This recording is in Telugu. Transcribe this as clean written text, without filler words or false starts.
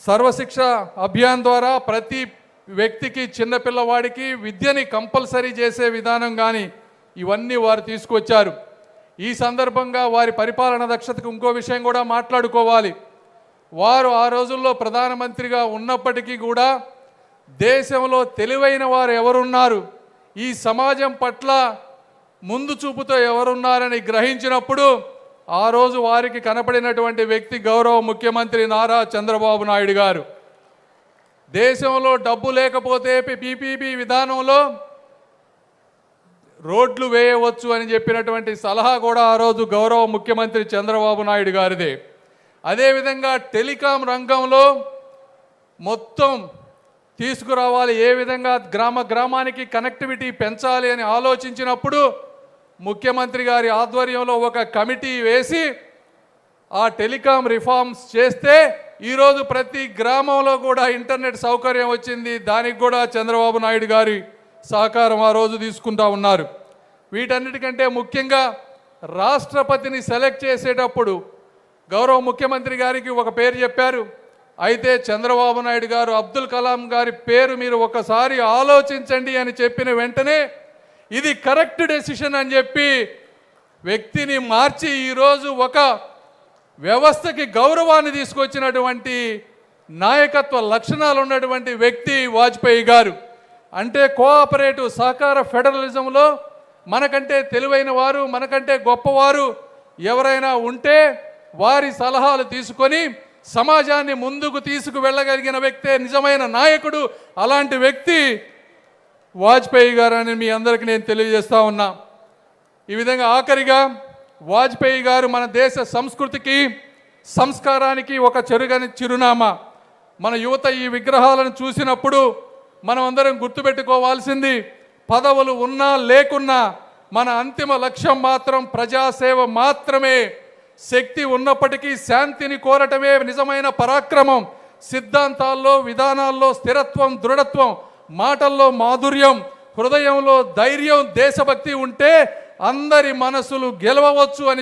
సర్వశిక్ష అభియాన్ ద్వారా ప్రతి వ్యక్తికి చిన్నపిల్లవాడికి విద్యని కంపల్సరీ చేసే విధానం కానీ ఇవన్నీ వారు తీసుకొచ్చారు. ఈ సందర్భంగా వారి పరిపాలన దక్షతకు ఇంకో విషయం కూడా మాట్లాడుకోవాలి. వారు ఆ రోజుల్లో ప్రధానమంత్రిగా ఉన్నప్పటికీ కూడా దేశంలో తెలివైన వారు ఎవరున్నారు, ఈ సమాజం పట్ల ముందు చూపుతో ఎవరున్నారని గ్రహించినప్పుడు ఆ రోజు వారికి కనపడినటువంటి వ్యక్తి గౌరవ ముఖ్యమంత్రి నారా చంద్రబాబు నాయుడు గారు. దేశంలో డబ్బు లేకపోతే పీపీపీ విధానంలో రోడ్లు వేయవచ్చు అని చెప్పినటువంటి సలహా కూడా ఆ రోజు గౌరవ ముఖ్యమంత్రి చంద్రబాబు నాయుడు గారిదే. అదేవిధంగా టెలికాం రంగంలో మొత్తం తీసుకురావాలి, ఏ విధంగా గ్రామానికి కనెక్టివిటీ పెంచాలి అని ఆలోచించినప్పుడు ముఖ్యమంత్రి గారి ఆధ్వర్యంలో ఒక కమిటీ వేసి ఆ టెలికాం రిఫార్మ్స్ చేస్తే ఈరోజు ప్రతి గ్రామంలో కూడా ఇంటర్నెట్ సౌకర్యం వచ్చింది. దానికి కూడా చంద్రబాబు నాయుడు గారి సహకారం ఆ రోజు తీసుకుంటా ఉన్నారు. వీటన్నిటికంటే ముఖ్యంగా రాష్ట్రపతిని సెలెక్ట్ చేసేటప్పుడు గౌరవ ముఖ్యమంత్రి గారికి ఒక పేరు చెప్పారు. అయితే చంద్రబాబు నాయుడు గారు అబ్దుల్ కలాం గారి పేరు మీరు ఒకసారి ఆలోచించండి అని చెప్పిన వెంటనే ఇది కరెక్ట్ డెసిషన్ అని చెప్పి వ్యక్తిని మార్చి ఈరోజు ఒక వ్యవస్థకి గౌరవాన్ని తీసుకొచ్చినటువంటి నాయకత్వ లక్షణాలు ఉన్నటువంటి వ్యక్తి వాజ్పేయి గారు. అంటే కోఆపరేటివ్ సహకార ఫెడరలిజంలో మనకంటే తెలివైన వారు, మనకంటే గొప్పవారు ఎవరైనా ఉంటే వారి సలహాలు తీసుకొని సమాజాన్ని ముందుకు తీసుకువెళ్ళగలిగిన వ్యక్తే నిజమైన నాయకుడు. అలాంటి వ్యక్తి వాజ్పేయి గారు అని మీ అందరికీ నేను తెలియజేస్తా ఉన్నా. ఈ విధంగా ఆఖరిగా వాజ్పేయి గారు మన దేశ సంస్కృతికి సంస్కారానికి ఒక చెరుగని చిరునామా. మన యువత ఈ విగ్రహాలను చూసినప్పుడు మనం అందరం గుర్తుపెట్టుకోవాల్సింది, పదవులు ఉన్నా లేకున్నా మన అంతిమ లక్ష్యం మాత్రం ప్రజాసేవ మాత్రమే. శక్తి ఉన్నప్పటికీ శాంతిని కోరటమే నిజమైన పరాక్రమం. సిద్ధాంతాల్లో విధానాల్లో స్థిరత్వం, దృఢత్వం, మాటల్లో మాధుర్యం, హృదయంలో ధైర్యం, దేశభక్తి ఉంటే అందరి మనసులు గెలవవచ్చు అని